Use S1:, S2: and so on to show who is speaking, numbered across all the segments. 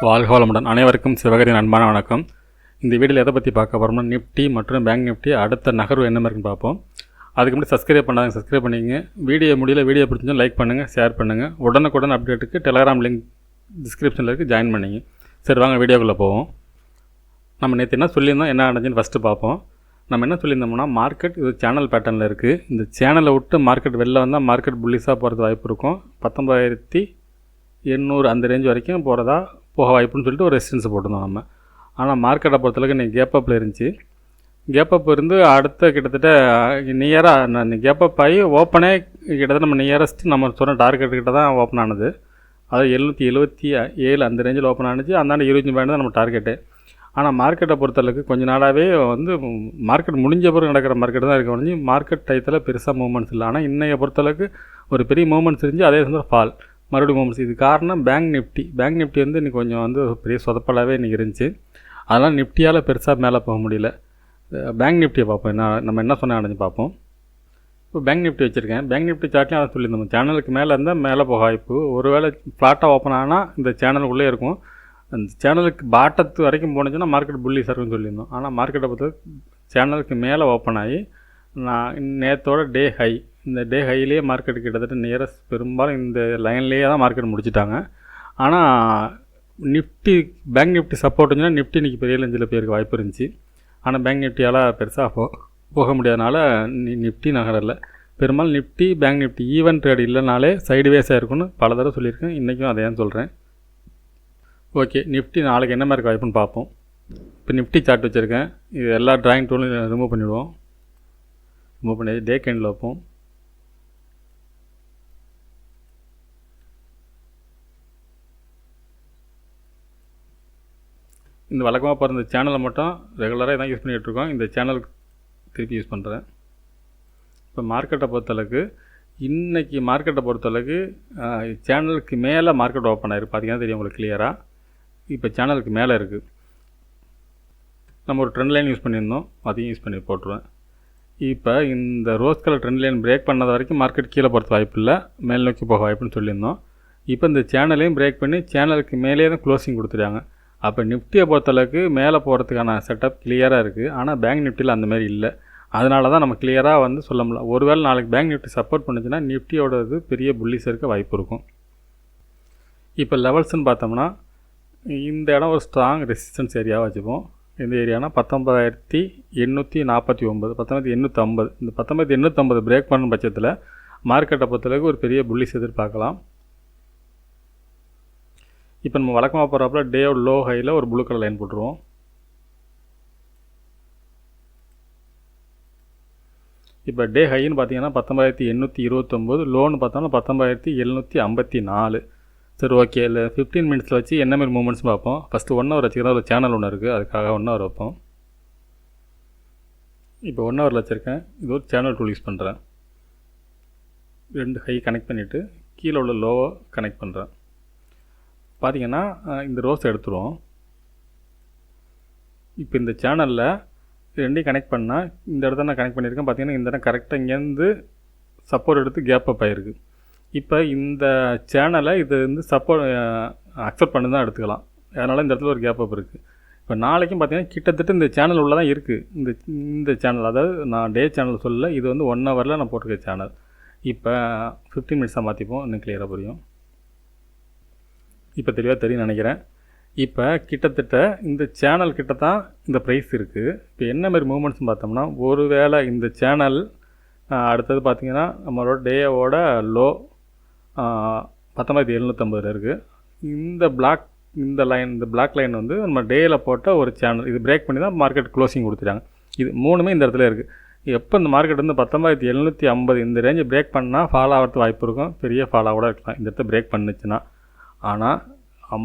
S1: வாழ்க வளமுடன். அனைவருக்கும் சிவகரின் அன்பான வணக்கம். இந்த வீடியோவில் எதை பற்றி பார்க்க போகிறோம்னா, நிஃப்டி மற்றும் பேங்க் நிஃப்டி அடுத்த நகர்வு என்ன இருக்குன்னு பார்ப்போம். அதுக்கு முன்னாடி சப்ஸ்கிரைப் பண்ணாங்க, சப்ஸ்கிரைப் பண்ணிங்க. வீடியோ பிடிச்சிருந்தா லைக் பண்ணுங்கள், ஷேர் பண்ணுங்கள். உடனுக்குடன் அப்டேட்டுக்கு டெலகிராம் லிங்க் டிஸ்கிரிப்ஷனில் இருக்குது, ஜாயின் பண்ணிங்க. சரி, வாங்க வீடியோக்குள்ளே போவோம். நம்ம நேற்று என்ன சொல்லியிருந்தோம், என்ன நடந்துச்சுன்னு ஃபஸ்ட்டு பார்ப்போம். நம்ம என்ன சொல்லியிருந்தோம்னா, மார்க்கெட் இது சேனல் பேட்டர்னில் இருக்குது. இந்த சேனலை விட்டு மார்க்கெட் வெளில வந்தால் மார்க்கெட் புல்லிஸாக போகிறது வாய்ப்பு இருக்கும். 19,800 அந்த ரேஞ்ச் வரைக்கும் போக வாய்ப்புன்னு சொல்லிட்டு ஒரு ரெசிஸ்டன்ஸ் போட்டிருந்தோம் நம்ம. ஆனால் மார்க்கெட்டை பொறுத்தளவுக்கு இன்றைக்கி கேப்பப்பில் இருந்துச்சு. கேப்பப் இருந்து அடுத்த கிட்டத்தட்ட நியராக கேப்பப் ஆகி ஓப்பனே கிட்டத்தட்ட நம்ம நியரஸ்ட் நம்ம சொன்ன டார்கெட் கிட்ட தான் ஓப்பன் ஆனது. அது 777 அந்த ரேஞ்சில் ஓப்பன் ஆனிச்சு. அந்தாண்ட 25 பாயிண்ட் தான் நம்ம டார்கெட்டு. ஆனால் மார்க்கெட்டை பொறுத்தளவுக்கு கொஞ்சம் நாளாகவே மார்க்கெட் முடிஞ்ச பிறகு நடக்கிற மார்க்கெட் தான் இருக்க முடிஞ்சு மார்க்கெட் டயத்தில் பெருசாக மூவ்மெண்ட்ஸ் இல்லை. ஆனால் இன்றைய பொறுத்தளவுக்கு ஒரு பெரிய மூவ்மெண்ட்ஸ் இருந்துச்சு, அதே சமயம் ஃபால் மறுபடியும் மூவ்மெண்ட்ஸ். இது காரணம் பேங்க் நிஃப்டி இன்றைக்கி கொஞ்சம் பெரிய சொதப்பலாகவே இன்றைக்கி இருந்துச்சு. அதனால் நிஃப்டியால் பெருசாக மேலே போக முடியல. பேங்க் நிஃப்டியை பார்ப்போம், நம்ம என்ன சொன்ன அடைஞ்சு பார்ப்போம். இப்போ பேங்க் நிஃப்டி வச்சுருக்கேன். பேங்க் நிஃப்டி சார்ட்லையும் அதை சொல்லியிருந்தோம், சேனலுக்கு மேலே இருந்தால் மேலே போக வாய்ப்பு. ஒருவேளை ஃப்ளாட்டாக ஓப்பன் ஆனால் இந்த சேனலுக்குள்ளே இருக்கும். அந்த சேனலுக்கு பாட்டத்து வரைக்கும் போனுச்சுன்னா மார்க்கெட் புல்லிஸாக இருக்குன்னு சொல்லியிருந்தோம். ஆனால் மார்க்கெட்டை பொறுத்த சேனலுக்கு மேலே ஓப்பன் ஆகி நேற்றோட டே ஹை, இந்த டே ஹையிலேயே மார்க்கெட் கிட்டத்தட்ட நியரஸ்ட் பெரும்பாலும் இந்த லைன்லேயே தான் மார்க்கெட் முடிச்சிட்டாங்க. ஆனால் நிஃப்டி பேங்க் நிஃப்டி சப்போர்ட் இருந்துச்சுன்னா நிஃப்டி இன்றைக்கி பெரிய லெஞ்சில் பேருக்கு வாய்ப்பு இருந்துச்சு. ஆனால் பேங்க் நிஃப்டியால் பெருசாக போக முடியாதனால நிஃப்டி நகரில் பெரும்பாலும் Nifty bank Nifty even trade இல்லைனாலே சைடுவேஸாக இருக்குன்னு பல தடவை சொல்லியிருக்கேன். இன்றைக்கும் அதே தான் சொல்கிறேன். ஓகே, நிஃப்டி நாளைக்கு என்ன மாதிரி வாய்ப்புன்னு பார்ப்போம். இப்போ நிஃப்டி சார்ட் வச்சுருக்கேன். இது எல்லா ட்ராயிங் டூலும் ரிமூவ் பண்ணிவிடுவோம். ரிமூவ் பண்ணி டே கேண்டில் வைப்போம். இந்த வழக்கமாக போகிற இந்த சேனலை மட்டும் ரெகுலராக இதான் யூஸ் பண்ணிகிட்ருக்கோம். இந்த சேனலுக்கு திருப்பி யூஸ் பண்ணுறேன். இப்போ மார்க்கெட்டை பொறுத்தளவுக்கு இன்றைக்கி மார்க்கெட்டை பொறுத்தளவுக்கு சேனலுக்கு மேலே மார்க்கெட் ஓப்பன் ஆகிருக்கு. பார்த்தீங்கன்னா தெரியும் உங்களுக்கு கிளியராக. இப்போ சேனலுக்கு மேலே இருக்குது. நம்ம ஒரு ட்ரெண்ட் லைன் யூஸ் பண்ணியிருந்தோம், அதையும் யூஸ் பண்ணி போட்டுருவேன். இப்போ இந்த rose colour trend line break பண்ணது வரைக்கும் மார்க்கெட் கீழே போகிறது வாய்ப்பு இல்லை, மேல் நோக்கி போக வாய்ப்புன்னு சொல்லியிருந்தோம். இப்போ இந்த சேனலையும் பிரேக் பண்ணி சேனலுக்கு மேலே தான் க்ளோசிங் கொடுத்துட்டாங்க. அப்போ நிஃப்டியை பொறுத்தளவுக்கு மேலே போகிறதுக்கான செட்டப் கிளியராக இருக்குது. ஆனால் பேங்க் நிஃப்டியில் அந்தமாதிரி இல்லை. அதனால தான் நம்ம கிளியராக சொல்ல முடியல. ஒருவேளை நாளைக்கு பேங்க் நிஃப்டி சப்போர்ட் பண்ணுச்சுன்னா நிஃப்டியோட பெரிய புல்லிஸ் இருக்க வாய்ப்பு இருக்கும். இப்போ லெவல்ஸ்ன்னு பார்த்தோம்னா இந்த இடம் ஒரு ஸ்ட்ராங் ரெசிஸ்டன்ஸ் ஏரியாவாக வச்சுப்போம். இந்த ஏரியானா 19,849 19,850. இந்த 19,850 பிரேக் பண்ணுற பட்சத்தில் மார்க்கெட்டை பொறுத்தளவுக்கு ஒரு பெரிய புல்லிஸ் எதிர்பார்க்கலாம். இப்போ நம்ம வழக்கமாக போகிறப்பல டே லோ ஹையில் ஒரு ப்ளூ கலர் லைன் போட்டுருவோம். இப்போ டே ஹைன்னு பார்த்தீங்கன்னா 19,829, லோன்னு பார்த்தோம்னா 19,754. சரி, ஓகே. இல்லை 15 மினிட்ஸில் வச்சு என்ன மாதிரி மூமெண்ட்ஸ் பார்ப்போம். ஃபஸ்ட்டு 1 ஹவர் வச்சுக்கிறதா ஒரு சேனல் ஒன்று இருக்குது, அதுக்காக 1 ஹவர் வைப்போம். இப்போ 1 ஹவரில் வச்சுருக்கேன். இது ஒரு சேனல் டூல் யூஸ் பண்ணுறேன். 2 ஹை கனெக்ட் பண்ணிவிட்டு கீழே உள்ள லோவை கனெக்ட் பண்ணுறேன். பார்த்திங்கன்னா இந்த ரோஸ் எடுத்துருவோம். இப்போ இந்த சேனலில் ரெண்டையும் கனெக்ட் பண்ணால் இந்த இடத்த நான் கனெக்ட் பண்ணியிருக்கேன். பார்த்திங்கன்னா இந்த இடம் கரெக்டாக இங்கேருந்து சப்போர்ட் எடுத்து கேப் அப் ஆகிருக்கு. இப்போ இந்த சேனலை இது சப்போர்ட் அக்செப்ட் பண்ணி தான் எடுத்துக்கலாம். அதனால் இந்த இடத்துல ஒரு கேப் அப் இருக்குது. இப்போ நாளைக்கும் பார்த்திங்கன்னா கிட்டத்தட்ட இந்த சேனல் உள்ள தான் இருக்குது. இந்த சேனல், அதாவது நான் டே சேனல் சொல்லலை, இது 1 ஹவரில் நான் போட்டிருக்க சேனல். இப்போ 15 மினிட்ஸாக மாற்றிப்போம், இன்னும் கிளியராக புரியும். இப்போ தெளிவாக தெரியும் நினைக்கிறேன். இப்போ கிட்டத்தட்ட இந்த சேனல் கிட்ட தான் இந்த ப்ரைஸ் இருக்குது. இப்போ என்ன மாதிரி மூவ்மெண்ட்ஸ்னு பார்த்தோம்னா, ஒரு வேளை இந்த சேனல் அடுத்தது பார்த்திங்கன்னா நம்மளோட டேவோட லோ 19,750 இருக்குது. இந்த பிளாக் லைன் நம்ம டேயில் போட்ட ஒரு சேனல், இது பிரேக் பண்ணி தான் மார்க்கெட் க்ளோசிங் கொடுத்துட்டாங்க. இது மூணுமே இந்த இடத்துல இருக்குது. எப்போ இந்த மார்க்கெட் 19,750 இந்த ரேஞ்சை பிரேக் பண்ணால் ஃபால் ஆகிறதுக்கு வாய்ப்பு இருக்கும், பெரிய ஃபாலாக கூட இருக்கலாம் இந்த இடத்த பிரேக் பண்ணுச்சுன்னா. ஆனால்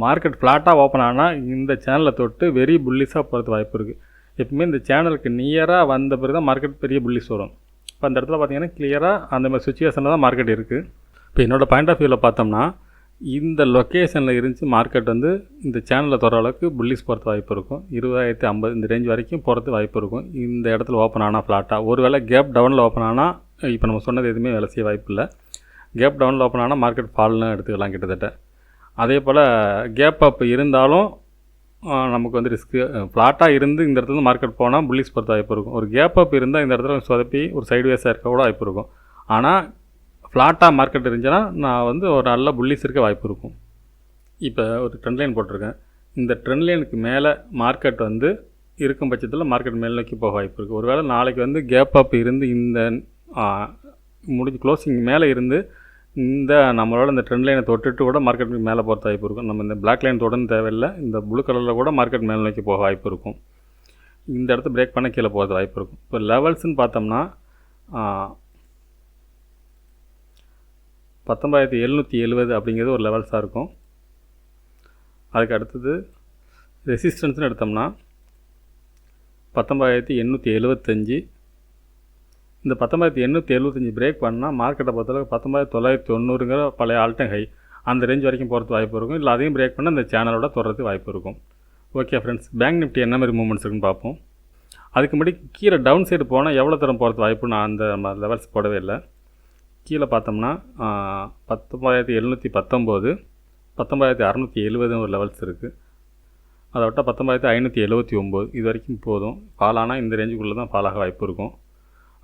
S1: மார்க்கெட் ஃப்ளாட்டாக ஓப்பன் ஆனால் இந்த சேனலில் தொட்டு வெரி புல்லிஸாக போகிறது வாய்ப்பு இருக்குது. எப்பவுமே இந்த சேனலுக்கு நியராக வந்த பிறகு தான் மார்க்கெட் பெரிய புல்லிஸ் வரும். இப்போ அந்த இடத்துல பார்த்திங்கன்னா கிளியராக அந்த மாதிரி சுச்சுவேஷனில் தான் மார்க்கெட் இருக்குது. இப்போ என்னோடய பாயிண்ட் ஆஃப் வியூவில் பார்த்தோம்னா இந்த லொக்கேஷனில் இருந்துச்சு மார்க்கெட் இந்த சேனலில் தொற அளவுக்கு புல்லிஸ் போகிறது வாய்ப்பு இருக்கும். 20,050 இந்த ரேஞ்ச் வரைக்கும் போகிறது வாய்ப்பு இருக்கும். இந்த இடத்துல ஓப்பன் ஆனால் ஃப்ளாட்டாக ஒரு வேளை கேப் டவுனில் ஓப்பன் ஆனால் இப்போ நம்ம சொன்னது எதுவுமே வேலை செய்ய வாய்ப்பு இல்லை. கேப் டவுனில் ஓப்பன் ஆனால் மார்க்கெட் ஃபால்னு எடுத்துக்கலாம் கிட்டத்தட்ட. அதே போல் கேப் அப் இருந்தாலும் நமக்கு வந்து ரிஸ்க்கு. ஃப்ளாட்டாக இருந்து இந்த இடத்துல மார்க்கெட் போனால் புல்லிஷ் பொறுத்த வாய்ப்பு இருக்கும். ஒரு கேப் அப் இருந்தால் இந்த இடத்துல சொதப்பி ஒரு சைட்வேஸாக இருக்க கூட வாய்ப்பு இருக்கும். ஆனால் ஃப்ளாட்டாக மார்க்கெட் இருந்துச்சுன்னா நான் வந்து ஒரு நல்ல புல்லிஷ் இருக்க வாய்ப்பு இருக்கும். இப்போ ஒரு ட்ரெண்ட் லைன் போட்டிருக்கேன். இந்த ட்ரெண்ட் லைனுக்கு மேலே மார்க்கெட் வந்து இருக்கும் பட்சத்தில் மார்க்கெட் மேல் நோக்கி போக வாய்ப்பு இருக்குது. ஒருவேளை நாளைக்கு வந்து கேப் அப் இருந்து இந்த முடிஞ்சு க்ளோசிங் மேலே இருந்து இந்த நம்மளோட இந்த ட்ரெண்ட் லைனை தொட்டுட்டு கூட மார்க்கெட் மேலே போகிற வாய்ப்பு இருக்கும். நம்ம இந்த பிளாக் லைன் தொடர்ந்து தேவையில்லை, இந்த ப்ளூ கலரில் கூட மார்க்கெட் மேல் நோக்கி போக வாய்ப்பு இருக்கும். இந்த இடத்த பிரேக் பண்ண கீழே போகிறது வாய்ப்பு இருக்கும். இப்போ லெவல்ஸ்ன்னு பார்த்தோம்னா 19,770 அப்படிங்கிறது ஒரு லெவல்ஸாக இருக்கும். அதுக்கு அடுத்தது ரெசிஸ்டன்ஸ்னு எடுத்தோம்னா 19,875. இந்த 19,875 பிரேக் பண்ணால் மார்க்கெட்டை பொறுத்தளவுக்கு 19,990ங்கிற பழைய ஆல் டைம் ஹை அந்த ரேஞ்ச் வரைக்கும் போகிறது வாய்ப்பு இருக்கும். இல்லை அதையும் பிரேக் பண்ணால் இந்த சேனலோட தொடர்றது வாய்ப்பு இருக்கும். ஓகே ஃப்ரெண்ட்ஸ், பேங்க் நிஃப்டி என்ன மாதிரி மூவ்மெண்ட்ஸ் இருக்குன்னு பார்ப்போம். அதுக்கு முன்னாடி கீழே டவுன் சைடு போனால் எவ்வளோ தரம் போகிறது வாய்ப்பு நான் அந்த லெவல்ஸ் போடவே இல்லை. கீழே பார்த்தோம்னா 19,719, 19,670 ஒரு லெவல்ஸ் இருக்குது. அதை விட்டால் 19,579 இது வரைக்கும் போதும். ஃபால் ஆனால் இந்த ரேஞ்சுக்குள்ளே தான் ஃபால் ஆக வாய்ப்பு இருக்கும்.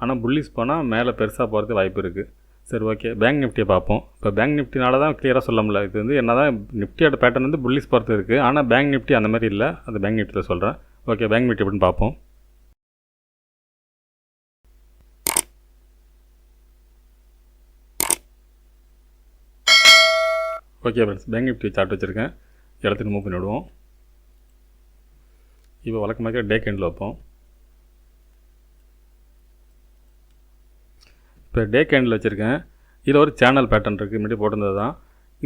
S1: ஆனால் புல்லிஷ் போனால் மேலே பெருசாக போகிறது வாய்ப்பு இருக்குது. சரி, ஓகே, பேங்க் நிஃப்டியை பார்ப்போம். இப்போ பேங்க் நிஃப்டினால தான் கிளியராக சொல்ல முடியல. இது வந்து என்ன தான் நிஃப்டியோட பேட்டர்ன் வந்து புல்லிஷ் போகிறது இருக்குது. ஆனால் பேங்க் நிஃப்டி அந்த மாதிரி இல்லை. அது பேங்க் நிஃப்டியில் சொல்கிறேன். ஓகே, பேங்க் நிஃப்டி எப்படின்னு பார்ப்போம். Okay friends, bank Nifty chart வச்சுருக்கேன். இடத்துக்கு மூவ் பண்ணி விடுவோம். இப்போ வழக்கமாக டே கேண்டில் வைப்போம். இப்போ டே கேண்டில் வச்சுருக்கேன். இதில் ஒரு சேனல் பேட்டர்ன் இருக்குது, முன்னாடி போட்டிருந்தது தான்.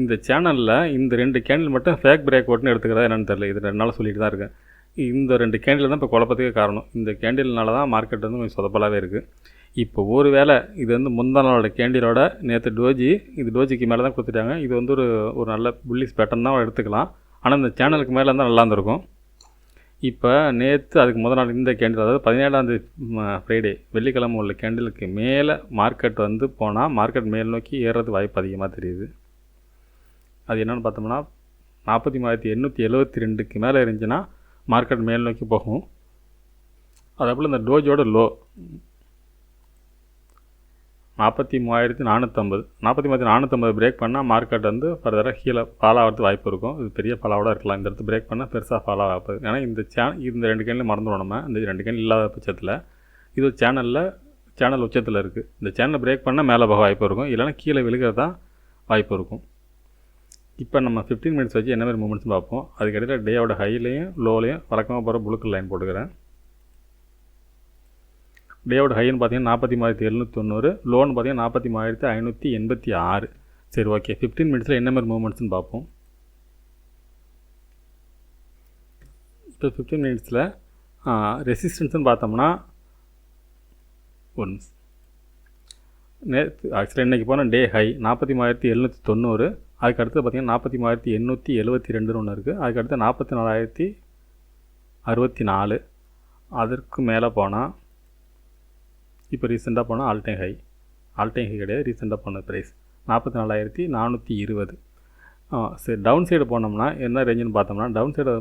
S1: இந்த சேனலில் இந்த 2 கேண்டில் மட்டும் ஃபேக் பிரேக் அவுட்னு எடுத்துக்கிறதா என்னென்னு தெரியல. இது 2 நாள் சொல்லிட்டு தான் இருக்கேன். இந்த 2 கேண்டில் தான் இப்போ குழப்பத்துக்கு காரணம். இந்த கேண்டில்னால தான் மார்க்கெட் வந்து கொஞ்சம் சொதப்பலாகவே இருக்குது. இப்போ ஒரு வேளை இது வந்து முந்தா நாளோட கேண்டிலோட நேற்று டோஜி, இது டோஜிக்கு மேலே தான் கொடுத்துட்டாங்க. இது வந்து ஒரு நல்ல புல்லிஷ் பேட்டர்ன் தான் எடுத்துக்கலாம். ஆனால் இந்த சேனலுக்கு மேலே இருந்தால் நல்லா இருந்திருக்கும். இப்போ நேற்று அதுக்கு முதல் நாள் இந்த கேண்டில், அதாவது 17ஆம் ஃப்ரைடே வெள்ளிக்கிழமை உள்ள கேண்டிலுக்கு மேலே மார்க்கெட் வந்து போனால் மார்க்கெட் மேல் நோக்கி ஏறுறது வாய்ப்பு அதிகமாக தெரியுது. அது என்னென்னு பார்த்தோம்னா 43,872க்கு மேலே இருந்துச்சுன்னா மார்க்கெட் மேல் நோக்கி போகும். அதேபோல் இந்த டோஜோட லோ 43,450, 43,450 பிரேக் பண்ணால் மார்க்கெட் வந்து ஃபர்தராக கீழே ஃபால் ஆகிறது வாய்ப்பு இருக்கும். இது பெரிய ஃபாலோவோட இருக்கலாம். இந்த இடத்து பிரேக் பண்ணால் பெருசாக ஃபாலோ ஆகாது. ஏன்னா இந்த 2 கேண்டில் மறந்துடும். நம்ம இந்த 2 கேண்டில் இல்லாத பட்சத்தில் இது சேனல் உச்சத்தில் இருக்குது. இந்த சேனலை பிரேக் பண்ணால் மேலே போக வாய்ப்பு இருக்கும், இல்லைனா கீழே விழுகிறது தான் வாய்ப்பு இருக்கும். இப்போ நம்ம 15 மினிட்ஸ் வச்சு என்ன மாதிரி மூமெண்ட்ஸ் பார்ப்போம். அதுக்கடையில் டேயோட ஹைலையும் லோலையும் வழக்கமாக போகிற புளுக்கு லைன் போட்டுக்கிறேன். டேவோட ஹைன்னு பார்த்தீங்கன்னா 43,790, லோன்னு பார்த்தீங்கன்னா 43,586. சரி, ஓகே, 15 மினிட்ஸில் என்ன மாதிரி மூவ்மெண்ட்ஸ்னு பார்ப்போம். இப்போ 15 மினிட்ஸில் ரெசிஸ்டன்ஸ்னு பார்த்தோம்னா ஆக்சுவலாக இன்றைக்கி போனால் டே ஹை 43,790. அதுக்கு அடுத்து பார்த்திங்கன்னா 43,872 ஒன்று இருக்குது. அதுக்கடுத்து 44,064. அதற்கு மேலே போனால் இப்போ ரீசெண்டாக போனால் ஆல் டைம் ஹை கிடையாது, ரீசெண்டாக போன ப்ரைஸ் 44,420. சரி, டவுன் சைடு போனோம்னா என்ன ரேஞ்சுன்னு பார்த்தோம்னா, டவுன் சைடு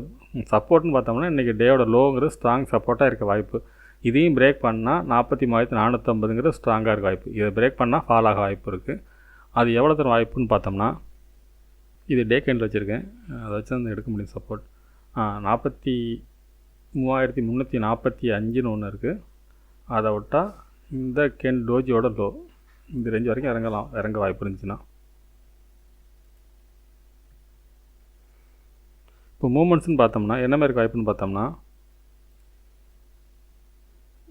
S1: சப்போர்ட்னு பார்த்தோம்னா இன்றைக்கி டேயோட லோங்கிறது ஸ்ட்ராங் சப்போர்ட்டாக இருக்க வாய்ப்பு. இதையும் பிரேக் பண்ணால் 43,450 ஸ்ட்ராங்காக இருக்க வாய்ப்பு. இதை பிரேக் பண்ணால் ஃபால் ஆக வாய்ப்பு இருக்குது. அது எவ்வளோ தூரம் வாய்ப்புன்னு பார்த்தோம்னா, இது டே கேண்டில் வச்சுருக்கேன், அதை வச்சு வந்து எடுக்க முடியும் சப்போர்ட். 43,345 ஒன்று இருக்குது. அதை விட்டால் இந்த டோஜியோட லோ இந்த ரேஞ்ச் வரைக்கும் இறங்க வாய்ப்பு இருந்துச்சுன்னா. இப்போ மூமெண்ட்ஸ்னு பார்த்தோம்னா என்ன மாதிரி வாய்ப்புன்னு பார்த்தோம்னா,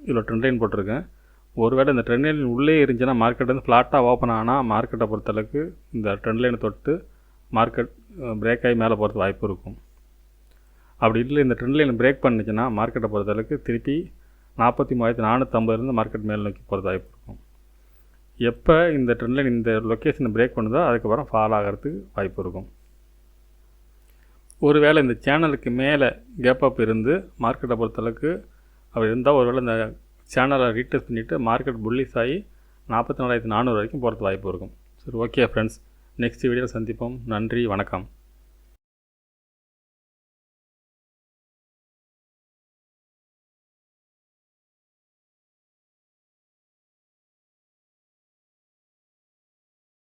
S1: இதில் ட்ரெண்ட் லைன் போட்டிருக்கேன். ஒருவேளை இந்த ட்ரெண்ட் லைன் உள்ளே இருந்துச்சுன்னா மார்க்கெட் வந்து ஃப்ளாட்டாக ஓப்பன் ஆனால் மார்க்கெட்டை பொறுத்தளவுக்கு இந்த ட்ரெண்ட் லைனை தொட்டு மார்க்கெட் பிரேக் ஆகி மேலே போகிறது வாய்ப்பு இருக்கும். அப்படி இல்லை இந்த ட்ரெண்ட் லைன் பிரேக் பண்ணிச்சுன்னா மார்க்கெட்டை பொறுத்தளவுக்கு திருப்பி 43,450 மார்க்கெட் மேல் நோக்கி போகிறது வாய்ப்பு இருக்கும். எப்போ இந்த ட்ரெண்ட் லைன் இந்த லொக்கேஷனை பிரேக் பண்ணுதோ அதுக்கப்புறம் ஃபால் ஆகிறதுக்கு வாய்ப்பு இருக்கும். ஒருவேளை இந்த சேனலுக்கு மேலே கேப் அப் இருந்து மார்க்கெட்டை பொறுத்தளவுக்கு அப்படி இருந்தால் ஒருவேளை இந்த சேனலை ரீடெஸ்ட் பண்ணிவிட்டு மார்க்கெட் புல்லிஷ் ஆகி 44,400 வரைக்கும் போகிறது வாய்ப்பு இருக்கும். சரி, ஓகே ஃப்ரெண்ட்ஸ், நெக்ஸ்ட் வீடியோவில் சந்திப்போம். நன்றி, வணக்கம்.